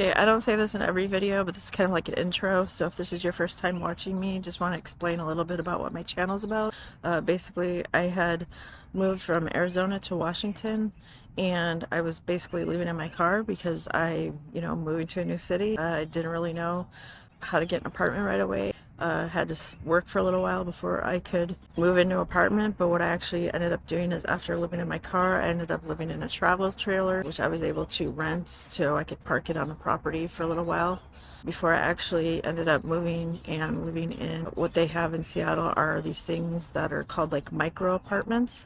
Okay, I don't say this in every video, but this is kind of like an intro. So if this is your first time watching me, just want to explain a little bit about what my channel's about. Basically, I had moved from Arizona to Washington, and I was basically living in my car because moving to a new city. I didn't really know how to get an apartment right away. Had to work for a little while before I could move into an apartment, but what I actually ended up doing is after living in my car, I ended up living in a travel trailer, which I was able to rent so I could park it on the property for a little while before I actually ended up moving and living in what they have in Seattle are these things that are called like micro apartments.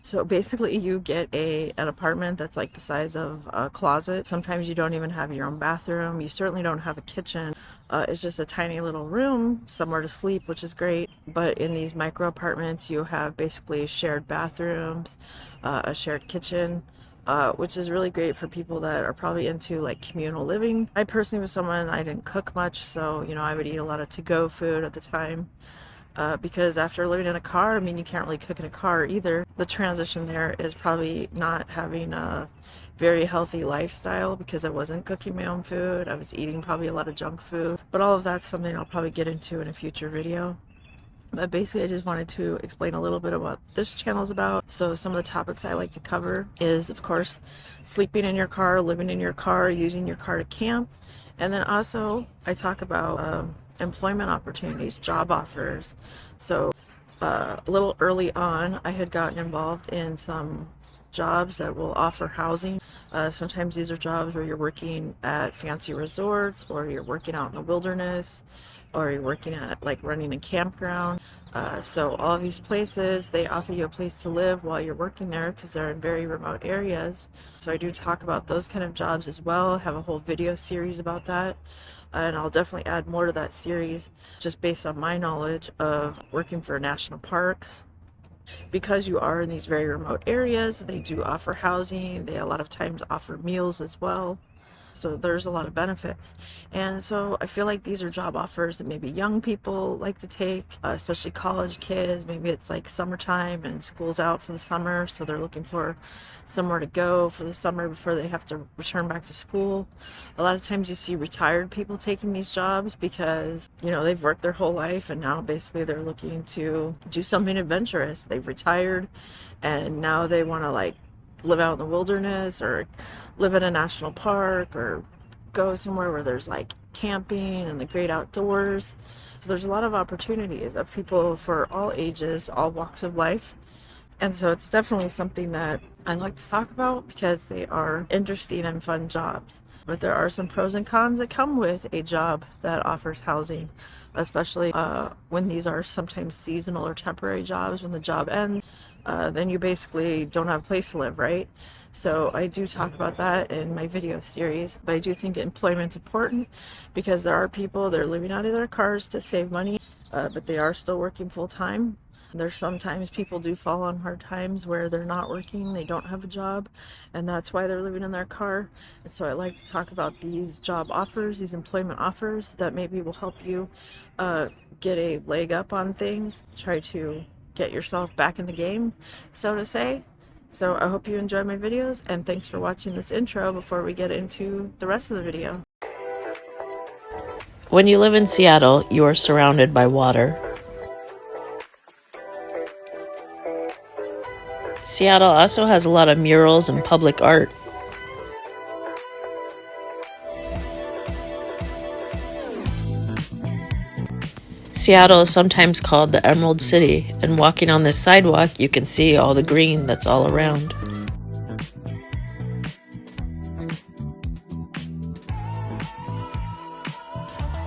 So basically you get an apartment that's like the size of a closet. Sometimes you don't even have your own bathroom. You certainly don't have a kitchen. It's just a tiny little room, somewhere to sleep, which is great. But in these micro apartments, you have basically shared bathrooms, a shared kitchen, which is really great for people that are probably into like communal living. I personally was someone, I didn't cook much, so I would eat a lot of to-go food at the time. Because after living in a car, I mean, you can't really cook in a car either. The transition there is probably not having a very healthy lifestyle because I wasn't cooking my own food. I was eating probably a lot of junk food. But all of that's something I'll probably get into in a future video. But basically, I just wanted to explain a little bit of what this channel is about. So some of the topics I like to cover is, of course, sleeping in your car, living in your car, using your car to camp. And then also, I talk about employment opportunities, job offers. So a little early on, I had gotten involved in some jobs that will offer housing. Sometimes these are jobs where you're working at fancy resorts, or you're working out in the wilderness, or you're working at like running a campground. So all of these places, they offer you a place to live while you're working there because they're in very remote areas. So I do talk about those kind of jobs as well. I have a whole video series about that. And I'll definitely add more to that series just based on my knowledge of working for national parks. Because you are in these very remote areas, they do offer housing. They a lot of times offer meals as well. So there's a lot of benefits. And so I feel like these are job offers that maybe young people like to take, especially college kids. Maybe it's like summertime and school's out for the summer, so they're looking for somewhere to go for the summer before they have to return back to school. A lot of times you see retired people taking these jobs because, they've worked their whole life and now basically they're looking to do something adventurous. They've retired and now they want to like live out in the wilderness or live in a national park or go somewhere where there's like camping and the great outdoors. So there's a lot of opportunities of people for all ages, all walks of life. And so it's definitely something that I like to talk about because they are interesting and fun jobs. But there are some pros and cons that come with a job that offers housing, especially when these are sometimes seasonal or temporary jobs. When the job ends, then you basically don't have a place to live, right? So I do talk about that in my video series, but I do think employment's important because there are people that are living out of their cars to save money, but they are still working full time. There's sometimes people do fall on hard times where they're not working, they don't have a job, and that's why they're living in their car. And so I like to talk about these job offers, these employment offers that maybe will help you get a leg up on things, try to get yourself back in the game, so to say. So I hope you enjoy my videos, and thanks for watching this intro before we get into the rest of the video. When you live in Seattle, you are surrounded by water. Seattle also has a lot of murals and public art. Seattle is sometimes called the Emerald City, and walking on this sidewalk, you can see all the green that's all around.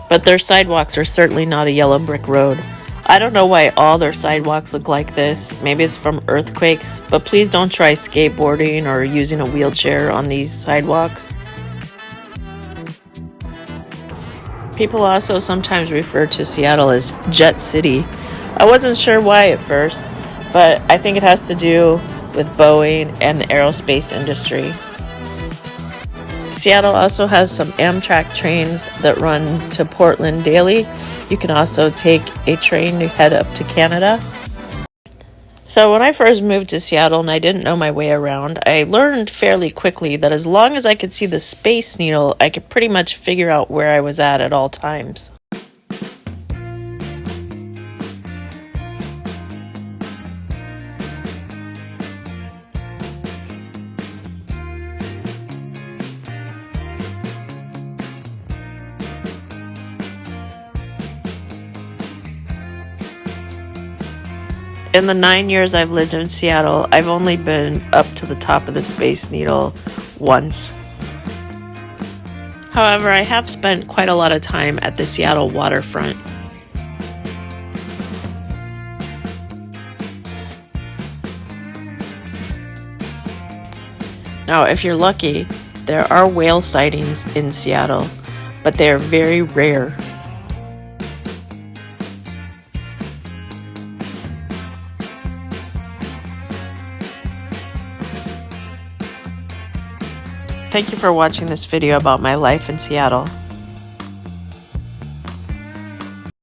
But their sidewalks are certainly not a yellow brick road. I don't know why all their sidewalks look like this. Maybe it's from earthquakes, but please don't try skateboarding or using a wheelchair on these sidewalks. People also sometimes refer to Seattle as Jet City. I wasn't sure why at first, but I think it has to do with Boeing and the aerospace industry. Seattle also has some Amtrak trains that run to Portland daily. You can also take a train to head up to Canada. So when I first moved to Seattle and I didn't know my way around, I learned fairly quickly that as long as I could see the Space Needle, I could pretty much figure out where I was at all times. In the 9 years I've lived in Seattle, I've only been up to the top of the Space Needle once. However, I have spent quite a lot of time at the Seattle waterfront. Now, if you're lucky, there are whale sightings in Seattle, but they are very rare. Thank you for watching this video about my life in Seattle.